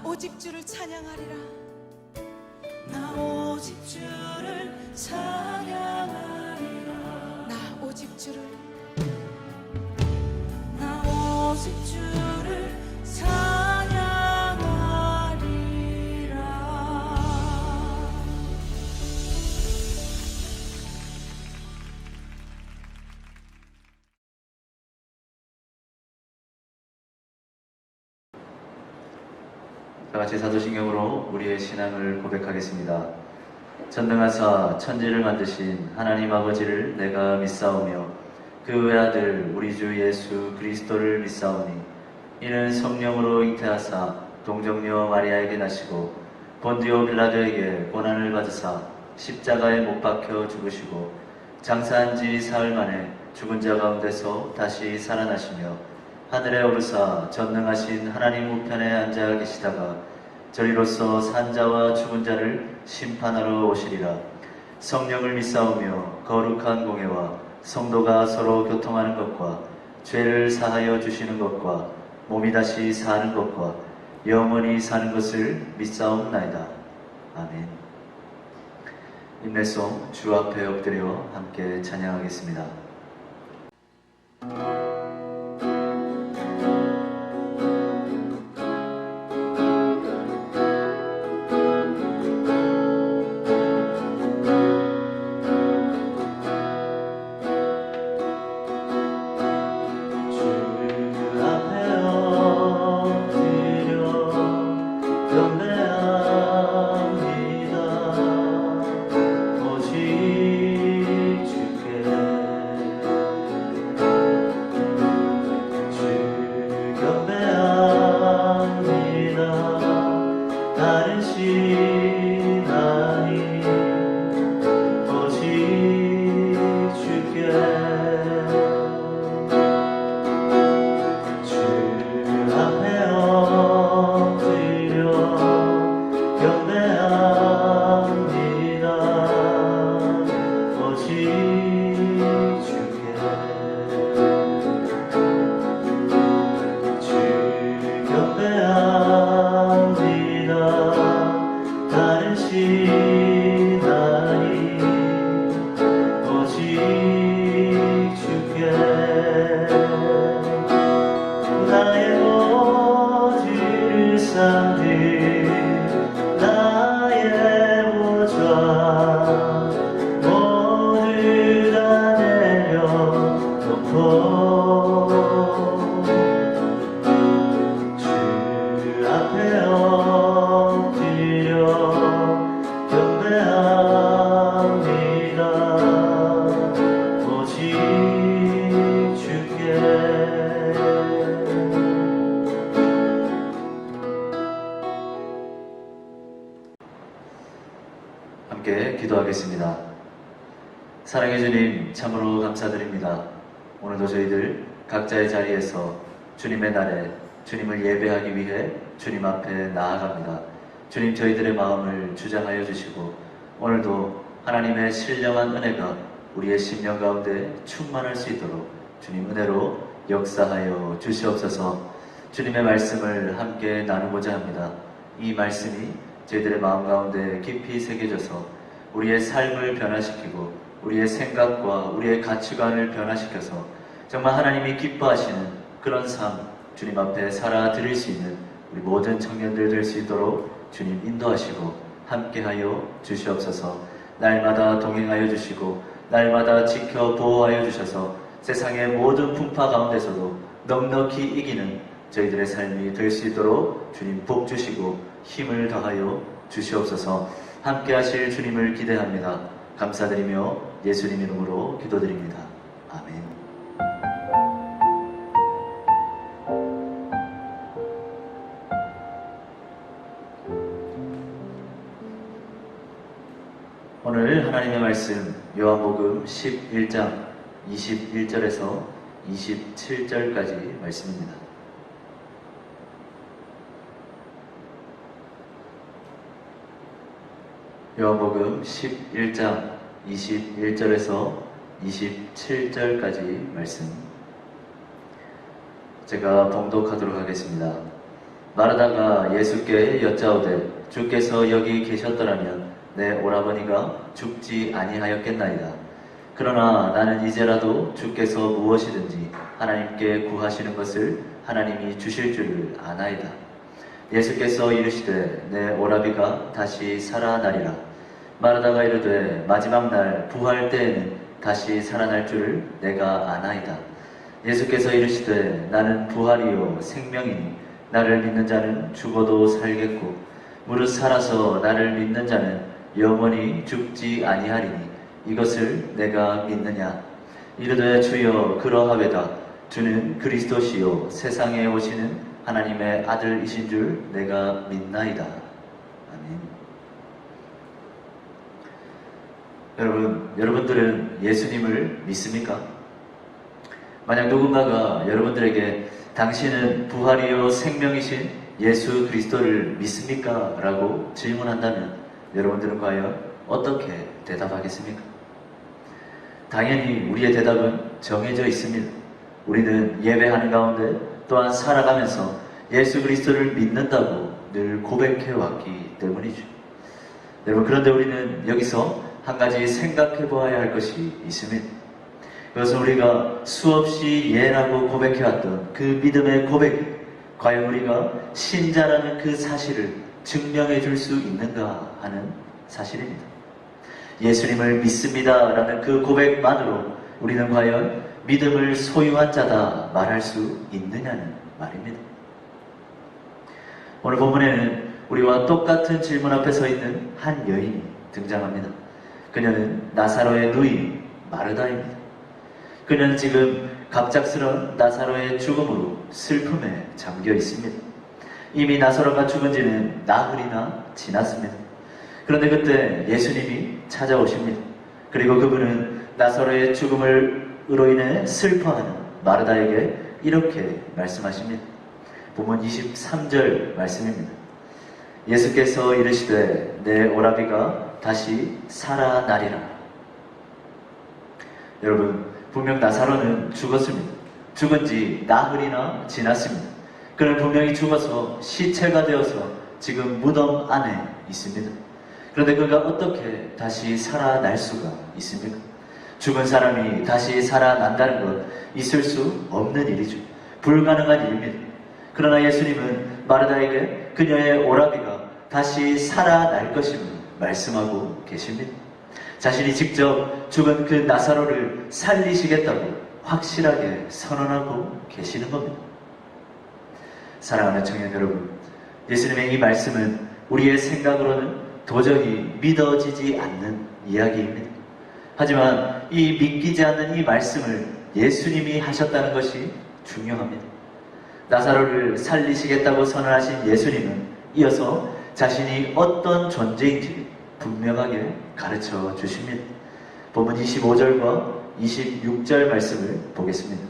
오직 주를 찬양하리라. 나 오직 주를 찬양하리라. 나 오직 주를 나 오직 주를 찬양하리라. 다같이 사도신경으로 우리의 신앙을 고백하겠습니다. 전능하사 천지를 만드신 하나님 아버지를 내가 믿사오며 그 외아들 우리 주 예수 그리스도를 믿사오니 이는 성령으로 잉태하사 동정녀 마리아에게 나시고 본디오 빌라도에게 고난을 받으사 십자가에 못 박혀 죽으시고 장사한 지 사흘 만에 죽은 자 가운데서 다시 살아나시며 하늘에 오르사 전능하신 하나님 우편에 앉아 계시다가 저리로서 산자와 죽은 자를 심판하러 오시리라. 성령을 믿사오며 거룩한 공예와 성도가 서로 교통하는 것과 죄를 사하여 주시는 것과 몸이 다시 사는 것과 영원히 사는 것을 믿사옵나이다. 아멘. 인내송 주 앞에 엎드려 함께 찬양하겠습니다. 함께 기도하겠습니다. 사랑해 주님, 참으로 감사드립니다. 오늘도 저희들 각자의 자리에서 주님의 날에 주님을 예배하기 위해 주님 앞에 나아갑니다. 주님, 저희들의 마음을 주장하여 주시고 오늘도 하나님의 신령한 은혜가 우리의 심령 가운데 충만할 수 있도록 주님 은혜로 역사하여 주시옵소서. 주님의 말씀을 함께 나누고자 합니다. 이 말씀이 저희들의 마음 가운데 깊이 새겨져서 우리의 삶을 변화시키고 우리의 생각과 우리의 가치관을 변화시켜서 정말 하나님이 기뻐하시는 그런 삶, 주님 앞에 살아 드릴 수 있는 우리 모든 청년들 될 수 있도록 주님 인도하시고 함께하여 주시옵소서. 날마다 동행하여 주시고 날마다 지켜 보호하여 주셔서 세상의 모든 풍파 가운데서도 넉넉히 이기는 저희들의 삶이 될 수 있도록 주님 복 주시고 힘을 더하여 주시옵소서. 함께 하실 주님을 기대합니다. 감사드리며 예수님 이름으로 기도드립니다. 아멘. 오늘 하나님의 말씀 요한복음 11장 21절에서 27절까지 말씀입니다. 요한복음 11장 21절에서 27절까지 말씀 제가 봉독하도록 하겠습니다. 마르다가 예수께 여짜오되 주께서 여기 계셨더라면 내 오라버니가 죽지 아니하였겠나이다. 그러나 나는 이제라도 주께서 무엇이든지 하나님께 구하시는 것을 하나님이 주실 줄을 아나이다. 예수께서 이르시되 내 오라비가 다시 살아나리라. 마르다가 이르되 마지막 날 부활 때에는 다시 살아날 줄을 내가 아나이다. 예수께서 이르시되 나는 부활이요 생명이니 나를 믿는 자는 죽어도 살겠고 무릇 살아서 나를 믿는 자는 영원히 죽지 아니하리니 이것을 내가 믿느냐. 이르되 주여 그러하외다. 주는 그리스도시요 세상에 오시는 하나님의 아들이신 줄 내가 믿나이다. 아멘. 여러분들은 예수님을 믿습니까? 만약 누군가가 여러분들에게 당신은 부활이요 생명이신 예수 그리스도를 믿습니까? 라고 질문한다면 여러분들은 과연 어떻게 대답하겠습니까? 당연히 우리의 대답은 정해져 있습니다. 우리는 예배하는 가운데 또한 살아가면서 예수 그리스도를 믿는다고 늘 고백해 왔기 때문이죠. 여러분, 그런데 우리는 여기서 한 가지 생각해 보아야 할 것이 있습니다. 그것은 우리가 수없이 예라고 고백해 왔던 그 믿음의 고백이 과연 우리가 신자라는 그 사실을 증명해 줄 수 있는가 하는 사실입니다. 예수님을 믿습니다 라는 그 고백만으로 우리는 과연 믿음을 소유한 자다 말할 수 있느냐는 말입니다. 오늘 본문에는 우리와 똑같은 질문 앞에 서 있는 한 여인이 등장합니다. 그녀는 나사로의 누이 마르다입니다. 그녀는 지금 갑작스러운 나사로의 죽음으로 슬픔에 잠겨 있습니다. 이미 나사로가 죽은 지는 나흘이나 지났습니다. 그런데 그때 예수님이 찾아오십니다. 그리고 그분은 나사로의 죽음으로 인해 슬퍼하는 마르다에게 이렇게 말씀하십니다. 본문 23절 말씀입니다. 예수께서 이르시되 내 오라비가 다시 살아나리라. 여러분, 분명 나사로는 죽었습니다. 죽은 지 나흘이나 지났습니다. 그는 분명히 죽어서 시체가 되어서 지금 무덤 안에 있습니다. 그런데 그가 어떻게 다시 살아날 수가 있습니까? 죽은 사람이 다시 살아난다는 것 있을 수 없는 일이죠. 불가능한 일입니다. 그러나 예수님은 마르다에게 그녀의 오라비가 다시 살아날 것임을 말씀하고 계십니다. 자신이 직접 죽은 그 나사로를 살리시겠다고 확실하게 선언하고 계시는 겁니다. 사랑하는 청년 여러분, 예수님의 이 말씀은 우리의 생각으로는 도저히 믿어지지 않는 이야기입니다. 하지만 이 믿기지 않는 이 말씀을 예수님이 하셨다는 것이 중요합니다. 나사로를 살리시겠다고 선언하신 예수님은 이어서 자신이 어떤 존재인지 분명하게 가르쳐 주십니다. 본문 25절과 26절 말씀을 보겠습니다.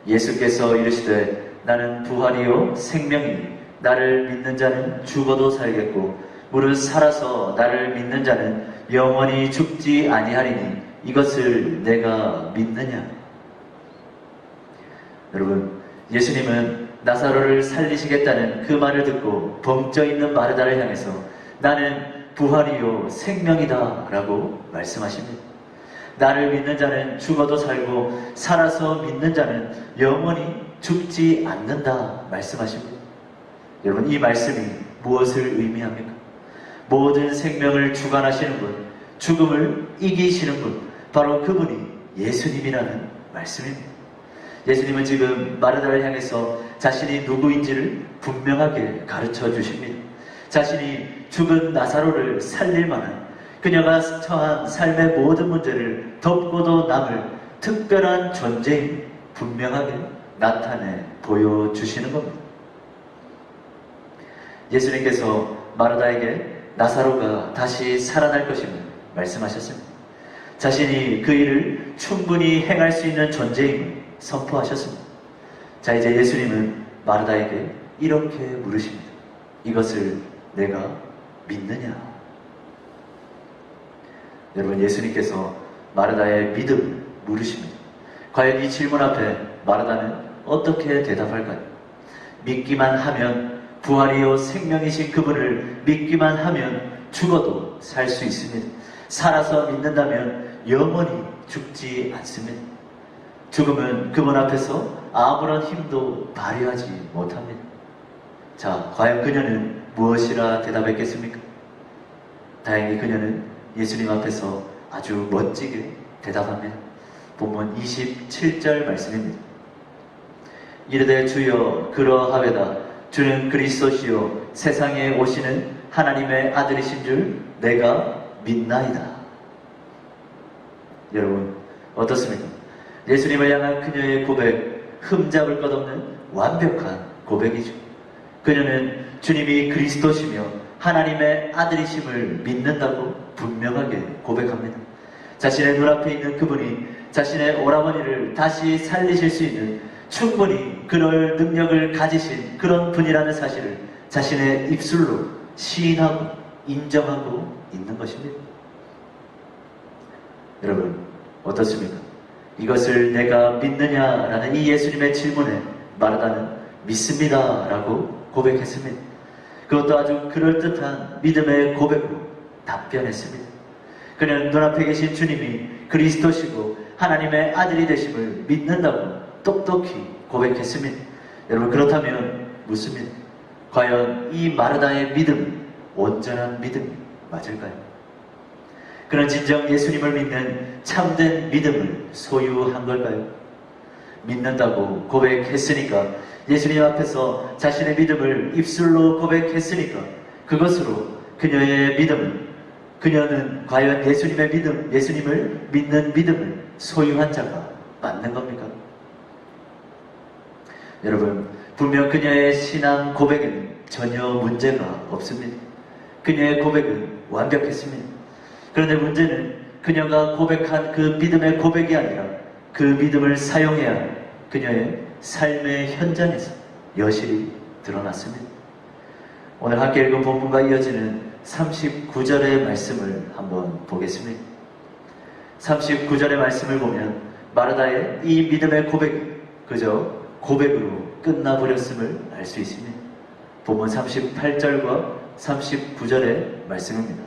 예수께서 이르시되 나는 부활이요 생명이니 나를 믿는 자는 죽어도 살겠고 무릇 살아서 나를 믿는 자는 영원히 죽지 아니하리니 이것을 내가 믿느냐. 여러분, 예수님은 나사로를 살리시겠다는 그 말을 듣고 벙쪄 있는 마르다를 향해서 나는 부활이요 생명이다 라고 말씀하십니다. 나를 믿는 자는 죽어도 살고 살아서 믿는 자는 영원히 죽지 않는다 말씀하십니다. 여러분, 이 말씀이 무엇을 의미합니까? 모든 생명을 주관하시는 분, 죽음을 이기시는 분, 바로 그분이 예수님이라는 말씀입니다. 예수님은 지금 마르다를 향해서 자신이 누구인지를 분명하게 가르쳐 주십니다. 자신이 죽은 나사로를 살릴 만한, 그녀가 처한 삶의 모든 문제를 덮고도 남을 특별한 존재임 분명하게 나타내 보여주시는 겁니다. 예수님께서 마르다에게 나사로가 다시 살아날 것임을 말씀하셨습니다. 자신이 그 일을 충분히 행할 수 있는 존재임을 선포하셨습니다. 자, 이제 예수님은 마르다에게 이렇게 물으십니다. 이것을 내가 믿느냐? 여러분, 예수님께서 마르다의 믿음을 물으십니다. 과연 이 질문 앞에 마르다는 어떻게 대답할까요? 믿기만 하면, 부활이요 생명이신 그분을 믿기만 하면 죽어도 살 수 있습니다. 살아서 믿는다면 영원히 죽지 않습니다. 죽음은 그분 앞에서 아무런 힘도 발휘하지 못합니다. 자, 과연 그녀는 무엇이라 대답했겠습니까? 다행히 그녀는 예수님 앞에서 아주 멋지게 대답합니다. 본문 27절 말씀입니다. 이르되 주여 그러하외다. 주는 그리스도시요 세상에 오시는 하나님의 아들이신 줄 내가 믿나이다. 여러분 어떻습니까? 예수님을 향한 그녀의 고백, 흠잡을 것 없는 완벽한 고백이죠. 그녀는 주님이 그리스도시며 하나님의 아들이심을 믿는다고 분명하게 고백합니다. 자신의 눈앞에 있는 그분이 자신의 오라버니를 다시 살리실 수 있는 충분히 그럴 능력을 가지신 그런 분이라는 사실을 자신의 입술로 시인하고 인정하고 있는 것입니다. 여러분 어떻습니까? 이것을 내가 믿느냐라는 이 예수님의 질문에 마르다는 믿습니다 라고 고백했습니다. 그것도 아주 그럴듯한 믿음의 고백으로 답변했습니다. 그는 눈앞에 계신 주님이 그리스도시고 하나님의 아들이 되심을 믿는다고 똑똑히 고백했습니다. 여러분 그렇다면 묻습니다. 과연 이 마르다의 믿음이 온전한 믿음이 맞을까요? 그는 진정 예수님을 믿는 참된 믿음을 소유한 걸까요? 믿는다고 고백했으니까, 예수님 앞에서 자신의 믿음을 입술로 고백했으니까 그것으로 그녀의 믿음은, 그녀는 과연 예수님의 믿음, 예수님을 믿는 믿음을 소유한 자가 맞는 겁니까? 여러분 분명 그녀의 신앙 고백에는 전혀 문제가 없습니다. 그녀의 고백은 완벽했습니다. 그런데 문제는 그녀가 고백한 그 믿음의 고백이 아니라 그 믿음을 사용해야 할 그녀의 삶의 현장에서 여실히 드러났습니다. 오늘 함께 읽은 본문과 이어지는 39절의 말씀을 한번 보겠습니다. 39절의 말씀을 보면 마르다의 이 믿음의 고백이 그저 고백으로 끝나버렸음을 알 수 있습니다. 본문 38절과 39절의 말씀입니다.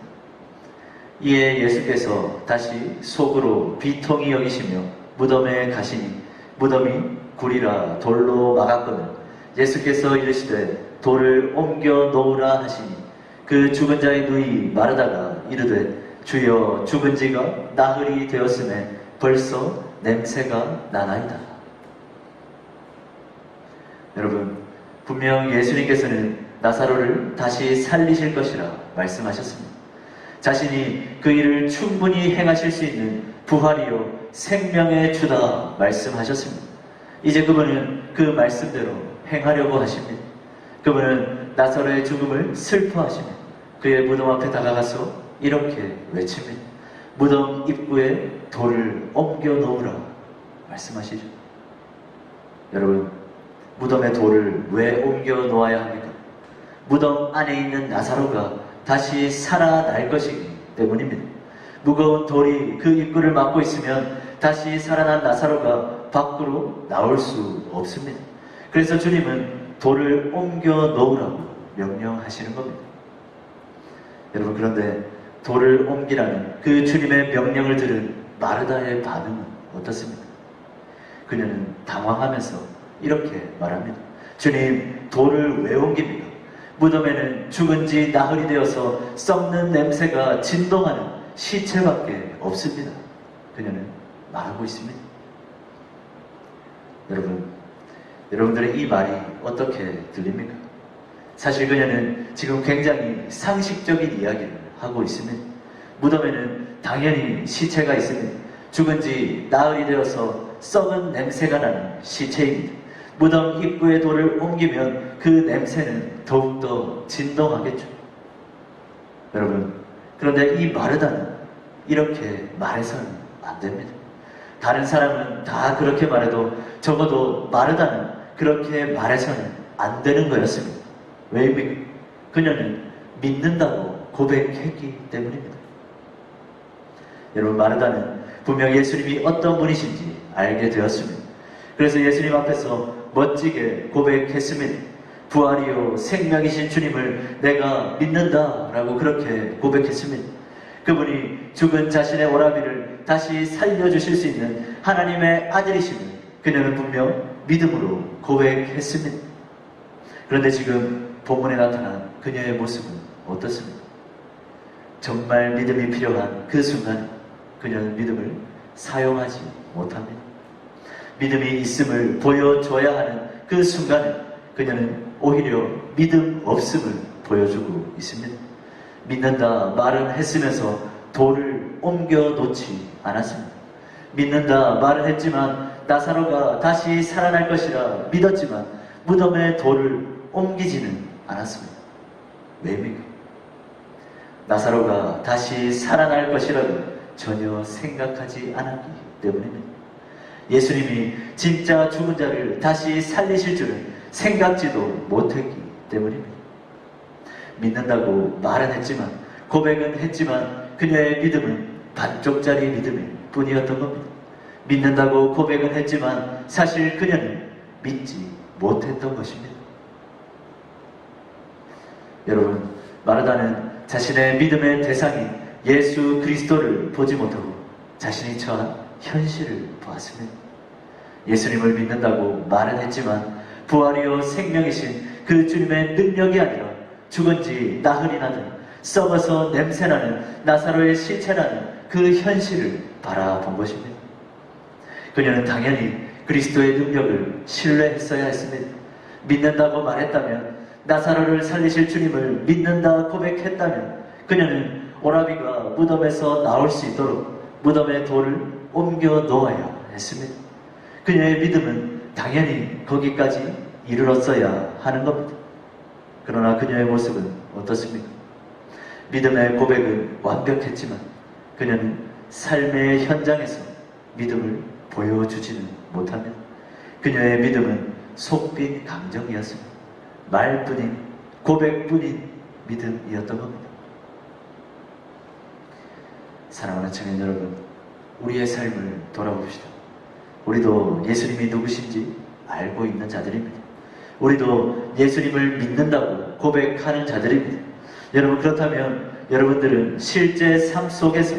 이에 예수께서 다시 속으로 비통히 여기시며 무덤에 가시니 무덤이 굴이라 돌로 막았거늘 예수께서 이르시되 돌을 옮겨 놓으라 하시니 그 죽은 자의 누이 마르다가 이르되 주여 죽은 지가 나흘이 되었음에 벌써 냄새가 나나이다. 여러분 분명 예수님께서는 나사로를 다시 살리실 것이라 말씀하셨습니다. 자신이 그 일을 충분히 행하실 수 있는 부활이요 생명의 주다 말씀하셨습니다. 이제 그분은 그 말씀대로 행하려고 하십니다. 그분은 나사로의 죽음을 슬퍼하시며 그의 무덤 앞에 다가가서 이렇게 외칩니다. 무덤 입구에 돌을 옮겨 놓으라 말씀하시죠. 여러분 무덤에 돌을 왜 옮겨 놓아야 합니까? 무덤 안에 있는 나사로가 다시 살아날 것이기 때문입니다. 무거운 돌이 그 입구를 막고 있으면 다시 살아난 나사로가 밖으로 나올 수 없습니다. 그래서 주님은 돌을 옮겨 놓으라고 명령하시는 겁니다. 여러분 그런데 돌을 옮기라는 그 주님의 명령을 들은 마르다의 반응은 어떻습니까? 그녀는 당황하면서 이렇게 말합니다. 주님 돌을 왜 옮깁니까? 무덤에는 죽은 지 나흘이 되어서 썩는 냄새가 진동하는 시체밖에 없습니다. 그녀는 말하고 있습니다. 여러분들의 이 말이 어떻게 들립니까? 사실 그녀는 지금 굉장히 상식적인 이야기를 하고 있습니다. 무덤에는 당연히 시체가 있습니다. 죽은 지 나흘이 되어서 썩은 냄새가 나는 시체입니다. 무덤 입구에 돌을 옮기면 그 냄새는 더욱더 진동하겠죠. 여러분 그런데 이 마르다는 이렇게 말해서는 안 됩니다. 다른 사람은 다 그렇게 말해도 적어도 마르다는 그렇게 말해서는 안 되는 거였습니다. 왜입니까? 그녀는 믿는다고 고백했기 때문입니다. 여러분 마르다는 분명 예수님이 어떤 분이신지 알게 되었습니다. 그래서 예수님 앞에서 멋지게 고백했습니다. 부활이요 생명이신 주님을 내가 믿는다 라고 그렇게 고백했습니다. 그분이 죽은 자신의 오라비를 다시 살려주실 수 있는 하나님의 아들이심을 그녀는 분명 믿음으로 고백했습니다. 그런데 지금 본문에 나타난 그녀의 모습은 어떻습니까? 정말 믿음이 필요한 그 순간 그녀는 믿음을 사용하지 못합니다. 믿음이 있음을 보여줘야 하는 그 순간에 그녀는 오히려 믿음 없음을 보여주고 있습니다. 믿는다 말은 했으면서 돌을 옮겨 놓지 않았습니다. 믿는다 말은 했지만 나사로가 다시 살아날 것이라 믿었지만 무덤에 돌을 옮기지는 않았습니다. 왜입니까? 나사로가 다시 살아날 것이라고 전혀 생각하지 않았기 때문입니다. 예수님이 진짜 죽은 자를 다시 살리실 줄은 생각지도 못했기 때문입니다. 믿는다고 말은 했지만, 고백은 했지만 그녀의 믿음은 반쪽짜리 믿음일 뿐이었던 겁니다. 믿는다고 고백은 했지만 사실 그녀는 믿지 못했던 것입니다. 여러분, 마르다는 자신의 믿음의 대상인 예수 그리스도를 보지 못하고 자신이 처한 현실을 보았습니다. 예수님을 믿는다고 말은 했지만 부활이요 생명이신 그 주님의 능력이 아니라 죽은 지 나흘이 나든 썩어서 냄새나는 나사로의 시체라는 그 현실을 바라본 것입니다. 그녀는 당연히 그리스도의 능력을 신뢰했어야 했습니다. 믿는다고 말했다면, 나사로를 살리실 주님을 믿는다 고백했다면 그녀는 오라비가 무덤에서 나올 수 있도록 무덤에 돌을 옮겨 놓아야 했습니다. 그녀의 믿음은 당연히 거기까지 이르렀어야 하는 겁니다. 그러나 그녀의 모습은 어떻습니까? 믿음의 고백은 완벽했지만 그녀는 삶의 현장에서 믿음을 보여주지는 못합니다. 그녀의 믿음은 속빈 감정이었습니다. 말뿐인, 고백뿐인 믿음이었던 겁니다. 사랑하는 청년 여러분, 우리의 삶을 돌아봅시다. 우리도 예수님이 누구신지 알고 있는 자들입니다. 우리도 예수님을 믿는다고 고백하는 자들입니다. 여러분, 그렇다면 여러분들은 실제 삶 속에서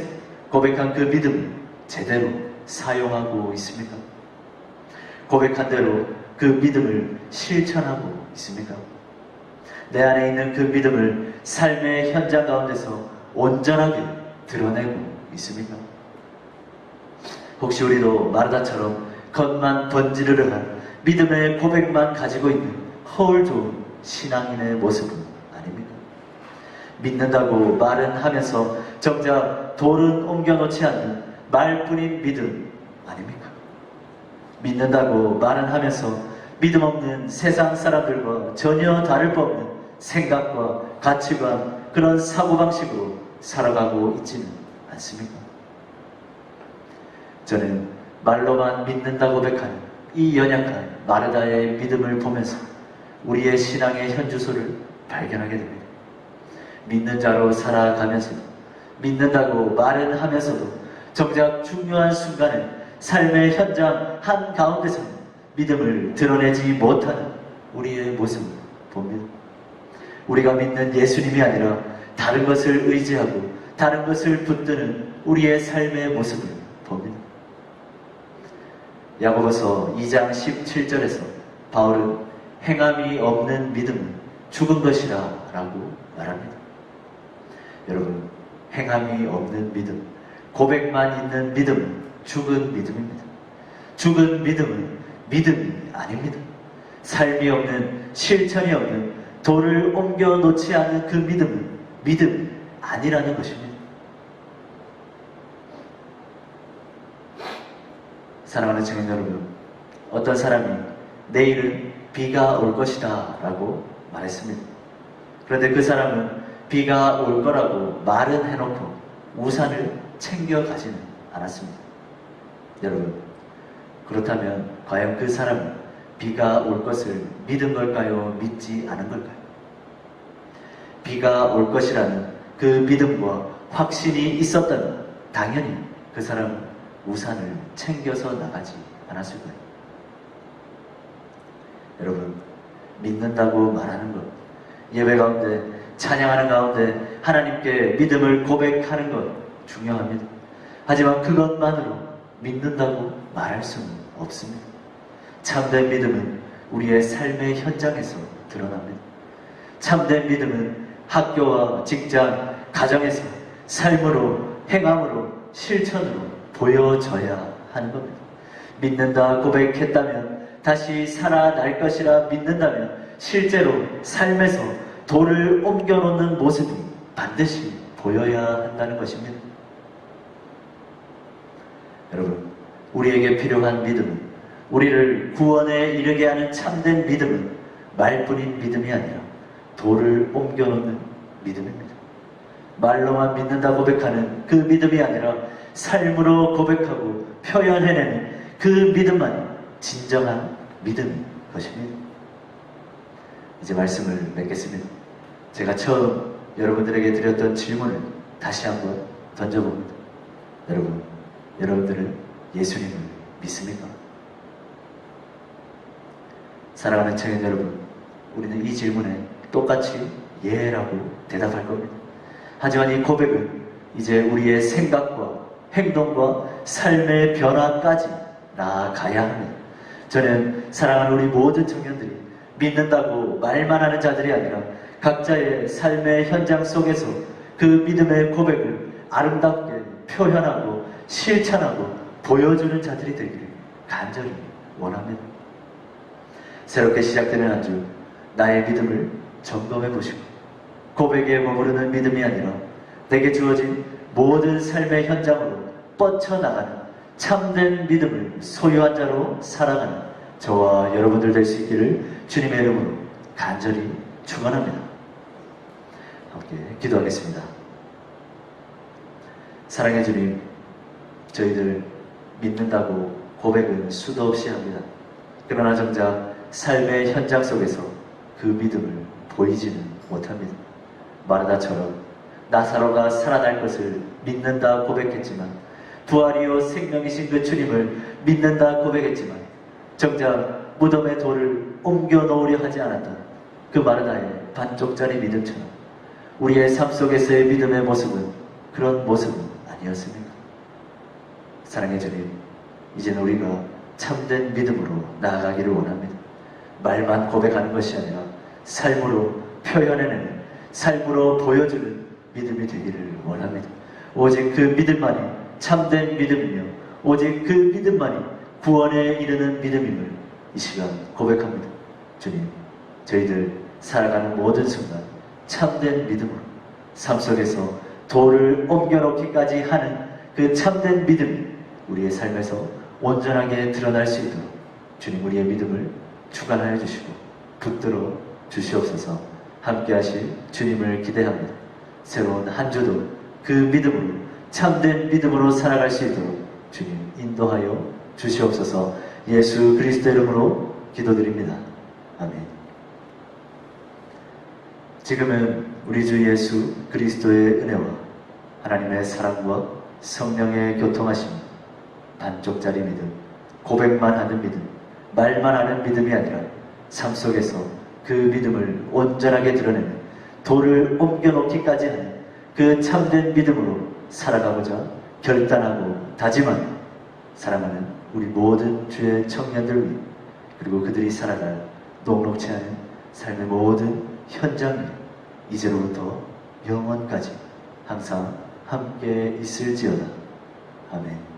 고백한 그 믿음을 제대로 사용하고 있습니까? 고백한 대로 그 믿음을 실천하고 있습니까? 내 안에 있는 그 믿음을 삶의 현장 가운데서 온전하게 드러내고 있습니까? 혹시 우리도 마르다처럼 겉만 번지르르한 믿음의 고백만 가지고 있는 허울 좋은 신앙인의 모습은 아닙니까? 믿는다고 말은 하면서 정작 돌은 옮겨놓지 않는 말뿐인 믿음 아닙니까? 믿는다고 말은 하면서 믿음 없는 세상 사람들과 전혀 다를 바 없는 생각과 가치관, 그런 사고방식으로 살아가고 있지는 않습니까? 저는 말로만 믿는다 고백하는 이 연약한 마르다의 믿음을 보면서 우리의 신앙의 현주소를 발견하게 됩니다. 믿는 자로 살아가면서도, 믿는다고 말은 하면서도 정작 중요한 순간에 삶의 현장 한가운데서는 믿음을 드러내지 못하는 우리의 모습을 봅니다. 우리가 믿는 예수님이 아니라 다른 것을 의지하고 다른 것을 붙드는 우리의 삶의 모습을 봅니다. 야고보서 2장 17절에서 바울은 행함이 없는 믿음은 죽은 것이라 라고 말합니다. 여러분, 행함이 없는 믿음, 고백만 있는 믿음은 죽은 믿음입니다. 죽은 믿음은 믿음이 아닙니다. 삶이 없는, 실천이 없는, 돌을 옮겨 놓지 않는 그 믿음은 믿음이 아니라는 것입니다. 사랑하는 청년 여러분, 어떤 사람이 내일은 비가 올 것이다 라고 말했습니다. 그런데 그 사람은 비가 올 거라고 말은 해놓고 우산을 챙겨가지는 않았습니다. 여러분, 그렇다면 과연 그 사람은 비가 올 것을 믿은 걸까요? 믿지 않은 걸까요? 비가 올 것이라는 그 믿음과 확신이 있었다면 당연히 그 사람은 우산을 챙겨서 나가지 않았을 거예요. 여러분, 믿는다고 말하는 것, 예배 가운데 찬양하는 가운데 하나님께 믿음을 고백하는 것 중요합니다. 하지만 그것만으로 믿는다고 말할 수는 없습니다. 참된 믿음은 우리의 삶의 현장에서 드러납니다. 참된 믿음은 학교와 직장, 가정에서 삶으로, 행함으로, 실천으로 보여져야 하는 겁니다. 믿는다 고백했다면 다시 살아날 것이라 믿는다면 실제로 삶에서 돌을 옮겨놓는 모습이 반드시 보여야 한다는 것입니다. 여러분, 우리에게 필요한 믿음은, 우리를 구원에 이르게 하는 참된 믿음은 말뿐인 믿음이 아니라 돌을 옮겨놓는 믿음입니다. 말로만 믿는다 고백하는 그 믿음이 아니라 삶으로 고백하고 표현해내는 그 믿음만이 진정한 믿음인 것입니다. 이제 말씀을 맺겠습니다. 제가 처음 여러분들에게 드렸던 질문을 다시 한번 던져봅니다. 여러분들은 예수님을 믿습니까? 사랑하는 청년 여러분, 우리는 이 질문에 똑같이 예라고 대답할 겁니다. 하지만 이 고백은 이제 우리의 생각과 행동과 삶의 변화까지 나아가야 합니다. 저는 사랑하는 우리 모든 청년들이 믿는다고 말만 하는 자들이 아니라 각자의 삶의 현장 속에서 그 믿음의 고백을 아름답게 표현하고 실천하고 보여주는 자들이 되기를 간절히 원합니다. 새롭게 시작되는 한 주, 나의 믿음을 점검해 보시고 고백에 머무르는 믿음이 아니라 내게 주어진 모든 삶의 현장으로 뻗쳐나가는 참된 믿음을 소유한 자로 살아가는 저와 여러분들 될 수 있기를 주님의 이름으로 간절히 축원합니다. 함께 기도하겠습니다. 사랑의 주님, 저희들 믿는다고 고백은 수도 없이 합니다. 그러나 정작 삶의 현장 속에서 그 믿음을 보이지는 못합니다. 마르다처럼 나사로가 살아날 것을 믿는다 고백했지만, 부활이요 생명이신 그 주님을 믿는다 고백했지만 정작 무덤의 돌을 옮겨 놓으려 하지 않았던 그 마르다의 반쪽짜리 믿음처럼 우리의 삶 속에서의 믿음의 모습은 그런 모습은 아니었습니까? 사랑의 주님, 이제는 우리가 참된 믿음으로 나아가기를 원합니다. 말만 고백하는 것이 아니라 삶으로 표현해내는, 삶으로 보여주는 믿음이 되기를 원합니다. 오직 그 믿음만이 참된 믿음이며 오직 그 믿음만이 구원에 이르는 믿음임을 이 시간 고백합니다. 주님, 저희들 살아가는 모든 순간 참된 믿음으로 삶 속에서 돌을 옮겨놓기까지 하는 그 참된 믿음이 우리의 삶에서 온전하게 드러날 수 있도록 주님, 우리의 믿음을 주관하여 주시고 붙들어 주시옵소서. 함께 하실 주님을 기대합니다. 새로운 한 주도 그 믿음으로, 참된 믿음으로 살아갈 수 있도록 주님 인도하여 주시옵소서. 예수 그리스도의 이름으로 기도드립니다. 아멘. 지금은 우리 주 예수 그리스도의 은혜와 하나님의 사랑과 성령의 교통하심, 반쪽짜리 믿음, 고백만 하는 믿음, 말만 하는 믿음이 아니라 삶 속에서 그 믿음을 온전하게 드러내는, 돌을 옮겨놓기까지 하는 그 참된 믿음으로 살아가고자 결단하고 다짐하는 사랑하는 우리 모든 주의 청년들 위해, 그리고 그들이 살아갈 녹록치 않은 삶의 모든 현장 위에 이제로부터 영원까지 항상 함께 있을지어다. 아멘.